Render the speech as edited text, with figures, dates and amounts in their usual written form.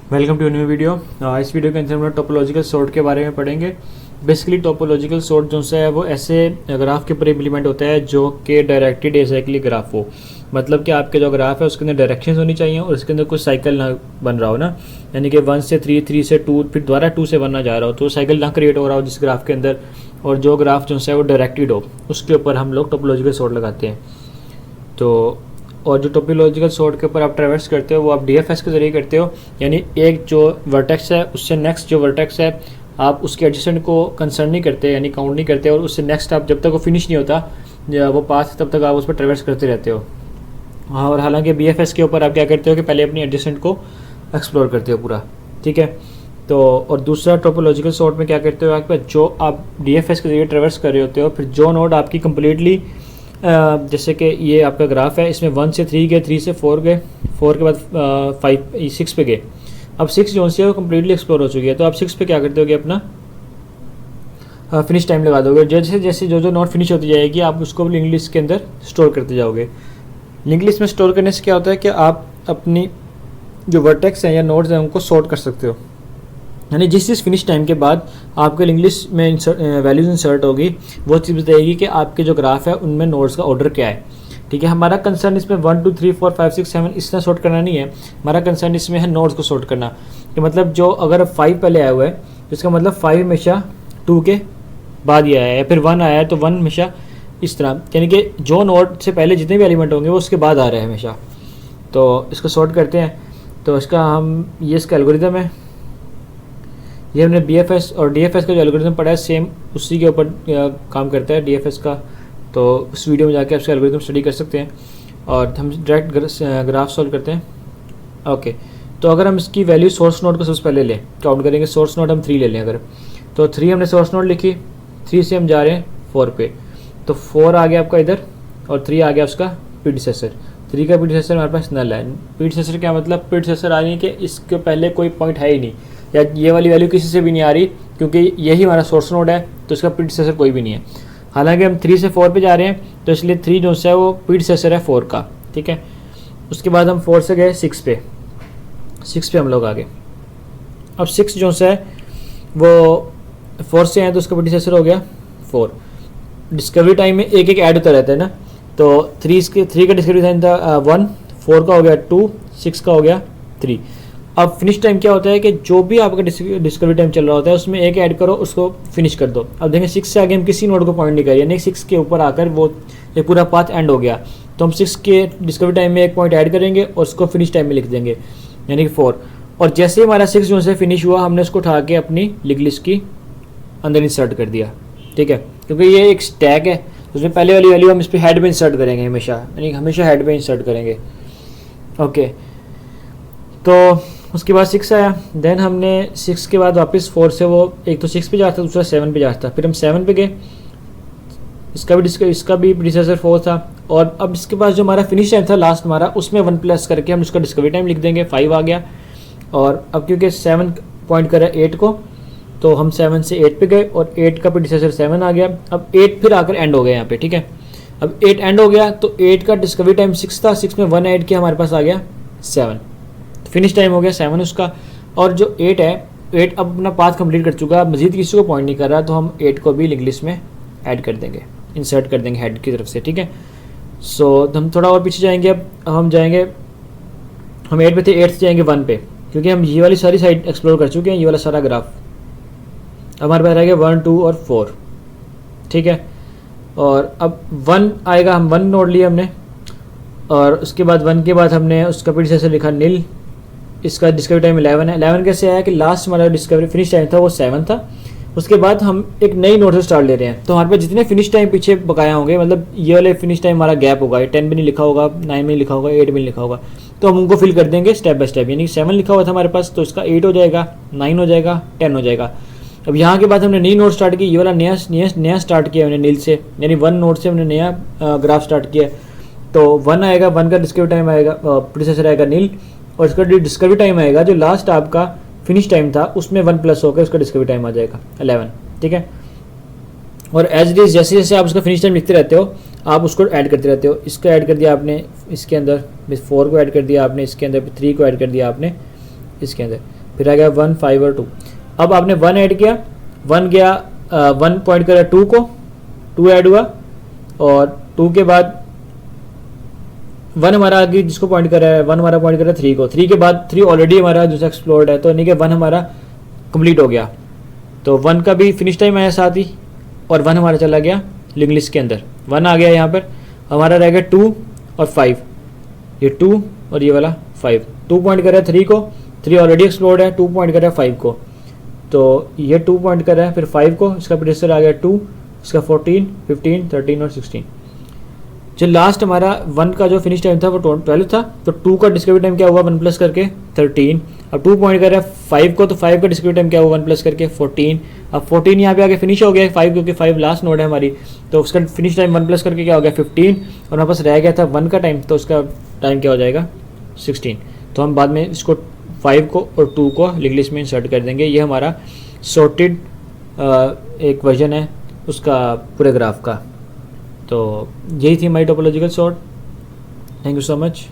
Welcome to new video. इस video के अंदर हम लोग टोपोलॉजिकल सॉर्ट के बारे में पढ़ेंगे। बेसिकली टोपोलॉजिकल सॉर्ट जो है वो ऐसे ग्राफ के ऊपर इम्प्लीमेंट होता है जो कि डायरेक्टेड एसाइक्लिक ग्राफ हो। मतलब कि आपके जो ग्राफ है उसके अंदर डायरेक्शंस होनी चाहिए और उसके अंदर कुछ साइकिल ना बन रहा हो ना, यानी कि 1 से 3, 3 से 2, फिर दोबारा 2 से 1 ना जा रहा हो, तो साइकिल ना क्रिएट हो रहा हो जिस ग्राफ के अंदर, और जो ग्राफ जो है वो डायरेक्टेड हो, उसके ऊपर हम लोग टोपोलॉजिकल सॉर्ट लगाते हैं। तो और जो टोपोलॉजिकल सॉर्ट के ऊपर आप ट्रैवर्स करते हो वो आप डीएफएस के ज़रिए करते हो, यानी एक जो वर्टेक्स है उससे नेक्स्ट जो वर्टेक्स है आप उसके एडजेसेंट को कंसर्न नहीं करते, यानी काउंट नहीं करते, और उससे नेक्स्ट आप जब तक वो फिनिश नहीं होता वो पाथ तब तक आप उस पर ट्रैवर्स करते रहते हो। और हालांकि बीएफएस के ऊपर आप क्या करते हो कि पहले अपनी एडजेसेंट को एक्सप्लोर करते हो पूरा, ठीक है। तो और दूसरा टोपोलॉजिकल सॉर्ट में क्या करते हो, आपके जो आप डीएफएस के जरिए ट्रैवर्स कर रहे होते हो, फिर जो नोड आपकी कम्प्लीटली जैसे कि ये आपका ग्राफ है, इसमें 1 से 3 गए, 3 से 4 गए, 4 के बाद 5 6 पे गए। अब 6 जो है वो कम्प्लीटली एक्सप्लोर हो चुकी है, तो आप 6 पे क्या करते होगे, अपना फिनिश टाइम लगा दोगे। जैसे जैसे जो नोट फिनिश होती जाएगी आप उसको लिंक लिस्ट के अंदर स्टोर करते जाओगे। लिंक लिस्ट में स्टोर करने से क्या होता है कि आप अपनी जो वर्टेक्स हैं या नोड्स हैं उनको सॉर्ट कर सकते हो, यानी जिस फिनिश टाइम के बाद आपके लिंक लिस्ट में वैल्यूज इंसर्ट होगी वो चीज़ बताएगी कि आपके जो ग्राफ है उनमें नोड्स का ऑर्डर क्या है, ठीक है। हमारा कंसर्न इसमें 1 2 3 4 5 6 7 इस तरह सॉर्ट करना नहीं है, हमारा कंसर्न इसमें है नोड्स को सॉर्ट करना, कि मतलब जो अगर 5 पहले आया हुआ है तो इसका मतलब 5 हमेशा 2 के बाद ही आया है, फिर 1 आया है तो 1 हमेशा इस तरह, यानी कि जो नोड से पहले जितने भी एलिमेंट होंगे वो उसके बाद आ रहे हैं हमेशा। तो इसको सॉर्ट करते हैं, तो इसका ये इसका एल्गोरिदम है, ये हमने बीएफएस और डीएफएस का जो एल्गोरिथम पढ़ा है सेम उसी के ऊपर काम करता है डीएफएस का। तो उस वीडियो में जाके आप उसका एल्गोरिथम स्टडी कर सकते हैं और हम डायरेक्ट ग्राफ सॉल्व करते हैं। ओके, तो अगर हम इसकी वैल्यू सोर्स नोड को सबसे पहले लें, काउंट करेंगे, सोर्स नोड हम 3 ले लें अगर, तो 3 हमने सोर्स नोड लिखी, 3 से हम जा रहे हैं 4 पे, तो 4 आ गया आपका इधर और 3 आ गया उसका प्रीडिसेसर। 3 का प्रीडिसेसर हमारे पास नल है। प्रीडिसेसर क्या मतलब, प्रीडिसेसर आ रही है कि इसके पहले कोई पॉइंट है ही नहीं, या ये वाली वैल्यू किसी से भी नहीं आ रही क्योंकि यही हमारा सोर्स नोड है, तो इसका प्रीडिसेसर कोई भी नहीं है। हालांकि हम 3 से 4 पे जा रहे हैं तो इसलिए 3 जो है वो प्रीडिसेसर है 4 का, ठीक है। उसके बाद हम 4 से गए 6 पे, 6 पे हम लोग आ गए। अब 6 जो है वो 4 से आए तो उसका प्रीडिसेसर हो गया 4। डिस्कवरी टाइम में एक एक ऐड होता रहता है ना, तो 3 का डिस्कवरी टाइम था 1, 4 का हो गया 2, 6 का हो गया 3। अब फिनिश टाइम क्या होता है कि जो भी आपका डिस्कवरी टाइम चल रहा होता है उसमें एक ऐड करो, उसको फिनिश कर दो। अब देखें 6 से आगे हम किसी नोड को पॉइंट नहीं करें, यानी 6 के ऊपर आकर वो ये पूरा पाथ एंड हो गया, तो हम 6 के डिस्कवरी टाइम में एक पॉइंट ऐड करेंगे और उसको फिनिश टाइम में लिख देंगे, यानी कि 4। और जैसे ही हमारा 6 जो से फिनिश हुआ हमने उसको उठा के अपनी लिंक लिस्ट की अंदर इंसर्ट कर दिया, ठीक है, क्योंकि ये एक स्टैक है, उसमें पहले वाली वैल्यू हम इस पर हेड पे इंसर्ट करेंगे हमेशा, यानी हमेशा हेड पे इंसर्ट करेंगे। ओके, तो उसके बाद 6 आया, देन हमने 6 के बाद वापस 4 से वो एक तो 6 पे जाता दूसरा 7 पे जाता, फिर हम 7 पे गए, इसका भी प्रीडिसेसर 4 था। और अब इसके बाद जो हमारा फिनिश टाइम था लास्ट हमारा, उसमें 1 प्लस करके हम उसका डिस्कवरी टाइम लिख देंगे, 5 आ गया। और अब क्योंकि 7 पॉइंट कर रहा है 8 को, तो हम 7 से 8 पे गए और 8 का प्रीडिसेसर 7 आ गया। अब 8 फिर आकर एंड हो गया यहाँ पे, ठीक है। अब 8 एंड हो गया तो 8 का डिस्कवरी टाइम 6 था, 6 में 1 ऐड किया, हमारे पास आ गया 7, फिनिश टाइम हो गया 7 उसका। और जो 8 है, 8 अब अपना पाथ कंप्लीट कर चुका, मजीद किसी को पॉइंट नहीं कर रहा, तो हम 8 को भी लिंक लिस्ट में ऐड कर देंगे, इंसर्ट कर देंगे हेड की तरफ से, ठीक है। सो हम थोड़ा और पीछे जाएंगे, अब हम जाएंगे, हम 8 पे थे, 8 से जाएंगे 1 पे, क्योंकि हम ये वाली सारी साइड एक्सप्लोर कर चुके हैं, ये वाला सारा ग्राफ। हमारे पास रहेगा 1 2 और 4, ठीक है। और अब 1 आएगा, हम 1 नोड लिए हमने, और उसके बाद 1 के बाद हमने उसका प्रीडिसेसर लिखा नील, इसका डिस्कवरी टाइम 11 है। 11 कैसे आया कि लास्ट हमारा डिस्कवरी फिनिश टाइम था वो 7 था, उसके बाद हम एक नई नोड से स्टार्ट ले रहे हैं, तो हमारे पास जितने फिनिश टाइम पीछे बकाया होंगे, मतलब ये वाले फिनिश टाइम हमारा गैप होगा, 10 में नहीं लिखा होगा, 9 में नहीं लिखा होगा, 8 में नहीं लिखा होगा, तो हम उनको फिल कर देंगे स्टेप बाय स्टेप, यानी 7 लिखा हुआ था हमारे पास तो इसका 8 हो जाएगा, 9 हो जाएगा, 10 हो जाएगा। अब यहाँ के बाद हमने नई नोड स्टार्ट की, ये वाला नया स्टार्ट किया हमने नील से, यानी 1 नोड से हमने नया ग्राफ स्टार्ट किया, तो 1 आएगा, 1 का डिस्कवरी टाइम आएगा, प्रीडिसेसर आएगा नील, और इसका डिस्कवरी टाइम आएगा जो लास्ट आपका फिनिश टाइम था उसमें 1 प्लस होकर उसका डिस्कवरी टाइम आ जाएगा 11, ठीक है। और एज इट इज जैसे जैसे आप उसका फिनिश टाइम लिखते रहते हो आप उसको ऐड करते रहते हो, इसको ऐड कर दिया आपने इसके अंदर, 4 को ऐड कर दिया आपने इसके अंदर, 3 को ऐड कर दिया आपने इसके अंदर, फिर आ गया 1 5 और 2। अब आपने 1 ऐड किया, 1 गया 1 पॉइंट करा 2 को, 2 ऐड हुआ, और 2 के बाद 1 हमारा आगे जिसको पॉइंट कर रहा है, 1 हमारा पॉइंट कर रहा है 3 को, 3 के बाद 3 ऑलरेडी हमारा जो एक्सप्लोर्ड है, तो यानी कि 1 हमारा कंप्लीट हो गया। तो 1 का भी फिनिश टाइम आया साथ ही, और 1 हमारा चला गया लिंक लिस्ट के अंदर, 1 आ गया यहाँ पर। हमारा रह गया 2 और 5, ये 2 और ये वाला 5। 2 पॉइंट कर रहा है 3 को, 3 ऑलरेडी एक्सप्लोर्ड है, 2 पॉइंट कर रहा है 5 को, तो ये 2 पॉइंट कर रहा है फिर 5 को, इसका प्रेडिक्टर आ गया 2, इसका 14 15 13 और 16। जो लास्ट हमारा 1 का जो फिनिश टाइम था वो 12 था, तो 2 का डिस्कवरी टाइम क्या हुआ 1 प्लस करके 13। अब 2 पॉइंट कर रहा है 5 को, तो 5 का डिस्कवरी टाइम क्या हुआ 1 प्लस करके 14। अब 14 यहाँ पे आगे फिनिश हो गया 5, क्योंकि 5 लास्ट नोड है हमारी, तो उसका फिनिश टाइम 1 प्लस करके क्या हो गया 15, और हमारे पास रह गया था 1 का टाइम, तो उसका टाइम क्या हो जाएगा 16। तो हम बाद में इसको 5 को और 2 को लिंक लिस्ट में इंसर्ट कर देंगे। ये हमारा सॉर्टेड एक वर्जन है उसका पूरे ग्राफ का। तो यही थी हमारी topological sort. Thank you so much.